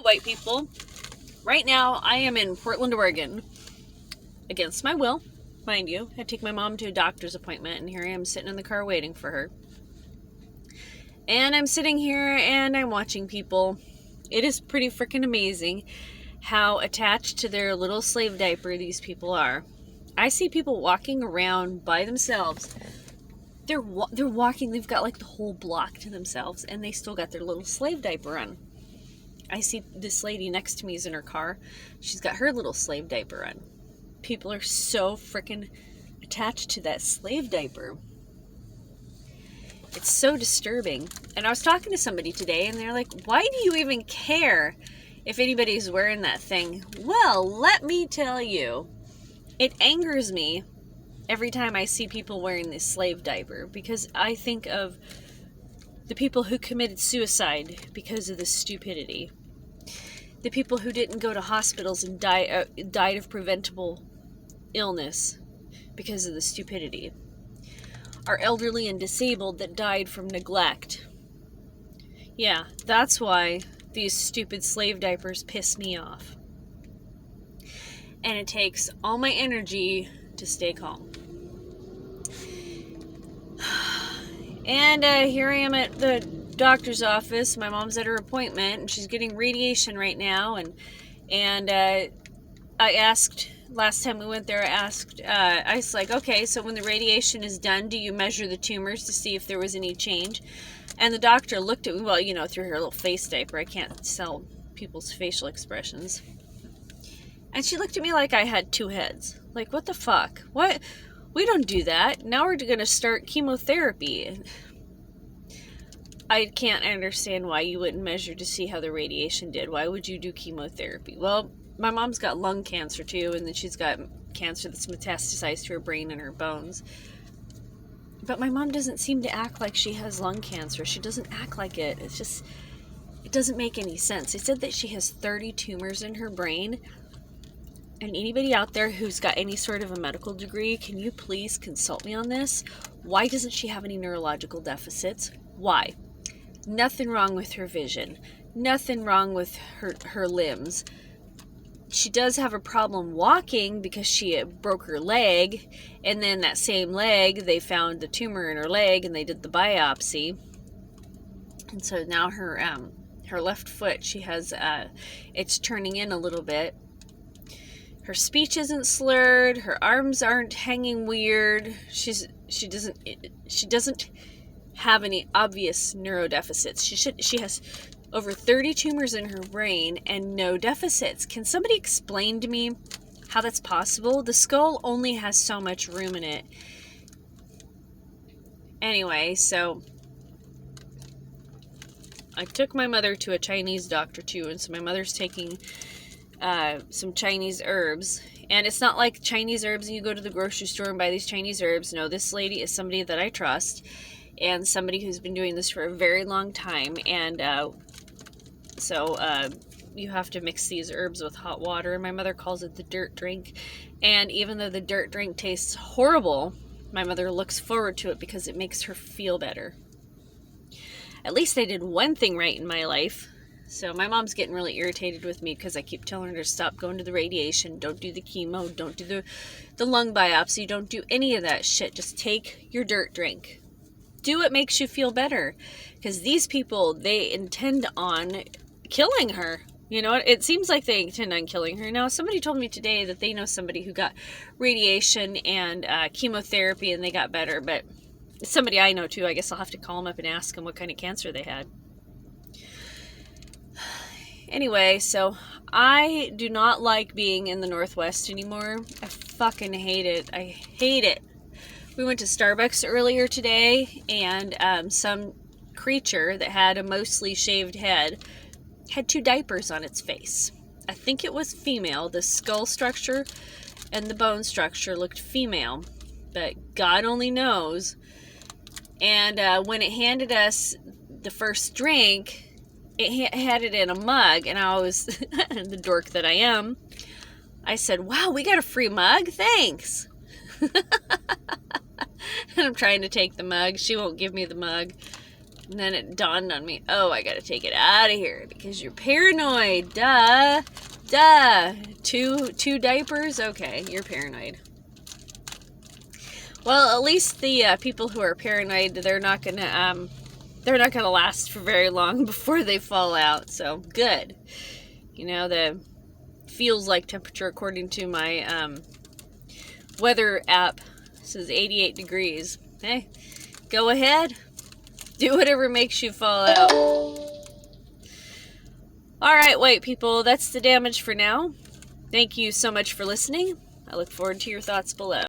white people. Right now, I am in Portland, Oregon. Against my will, mind you. I had to take my mom to a doctor's appointment, and here I am sitting in the car waiting for her. And I'm sitting here and I'm watching people. It is pretty freaking amazing how attached to their little slave diaper these people are. I see people walking around by themselves. They're walking, they've got like the whole block to themselves, and they still got their little slave diaper on. I see this lady next to me is in her car. She's got her little slave diaper on. People are so freaking attached to that slave diaper. It's so disturbing. And I was talking to somebody today, and they're like, why do you even care if anybody's wearing that thing? Well, let me tell you, it angers me every time I see people wearing this slave diaper, because I think of the people who committed suicide because of this stupidity. The people who didn't go to hospitals and died of preventable illness because of the stupidity. Our elderly and disabled that died from neglect. Yeah, that's why these stupid slave diapers piss me off. And it takes all my energy to stay calm. And here I am at the doctor's office. My mom's at her appointment, and she's getting radiation right now. And I asked, last time we went there, I was like, okay, so when the radiation is done, do you measure the tumors to see if there was any change? And the doctor looked at me, well, you know, through her little face diaper. I can't tell people's facial expressions. And she looked at me like I had two heads. Like, what the fuck? What? We don't do that. Now we're going to start chemotherapy. I can't understand why you wouldn't measure to see how the radiation did. Why would you do chemotherapy? Well, my mom's got lung cancer too, and then she's got cancer that's metastasized to her brain and her bones. But my mom doesn't seem to act like she has lung cancer. She doesn't act like it. It's just, it doesn't make any sense. They said that she has 30 tumors in her brain. And anybody out there who's got any sort of a medical degree, can you please consult me on this? Why doesn't she have any neurological deficits? Why? Nothing wrong with her vision. Nothing wrong with her limbs. She does have a problem walking because she broke her leg. And then that same leg, they found the tumor in her leg and they did the biopsy. And so now her left foot, she has, it's turning in a little bit. Her speech isn't slurred. Her arms aren't hanging weird. She doesn't have any obvious neurodeficits. She has over 30 tumors in her brain and no deficits. Can somebody explain to me how that's possible? The skull only has so much room in it. Anyway, so I took my mother to a Chinese doctor too, and so my mother's taking some Chinese herbs. And it's not like Chinese herbs and you go to the grocery store and buy these Chinese herbs. No, this lady is somebody that I trust and somebody who's been doing this for a very long time. And so you have to mix these herbs with hot water. And my mother calls it the dirt drink. And even though the dirt drink tastes horrible, my mother looks forward to it because it makes her feel better. At least I did one thing right in my life. So my mom's getting really irritated with me because I keep telling her to stop going to the radiation, don't do the chemo, don't do the lung biopsy, don't do any of that shit. Just take your dirt drink. Do what makes you feel better. Because these people, they intend on killing her. You know, it seems like they intend on killing her. Now, somebody told me today that they know somebody who got radiation and chemotherapy and they got better. But it's somebody I know too. I guess I'll have to call them up and ask them what kind of cancer they had. Anyway, so I do not like being in the Northwest anymore. I fucking hate it. I hate it. We went to Starbucks earlier today, and some creature that had a mostly shaved head had 2 diapers on its face. I think it was female. The skull structure and the bone structure looked female, but God only knows. And when it handed us the first drink, it had it in a mug, and I was, the dork that I am, I said, wow, we got a free mug? Thanks. And I'm trying to take the mug. She won't give me the mug. And then it dawned on me, oh, I gotta take it out of here because you're paranoid. Duh. Two diapers? Okay, you're paranoid. Well, at least the people who are paranoid, they're not gonna last for very long before they fall out. So good. You know, the feels like temperature according to my weather app says 88 degrees. Hey, go ahead. Do whatever makes you fall out. Alright, white people, that's the damage for now. Thank you so much for listening. I look forward to your thoughts below.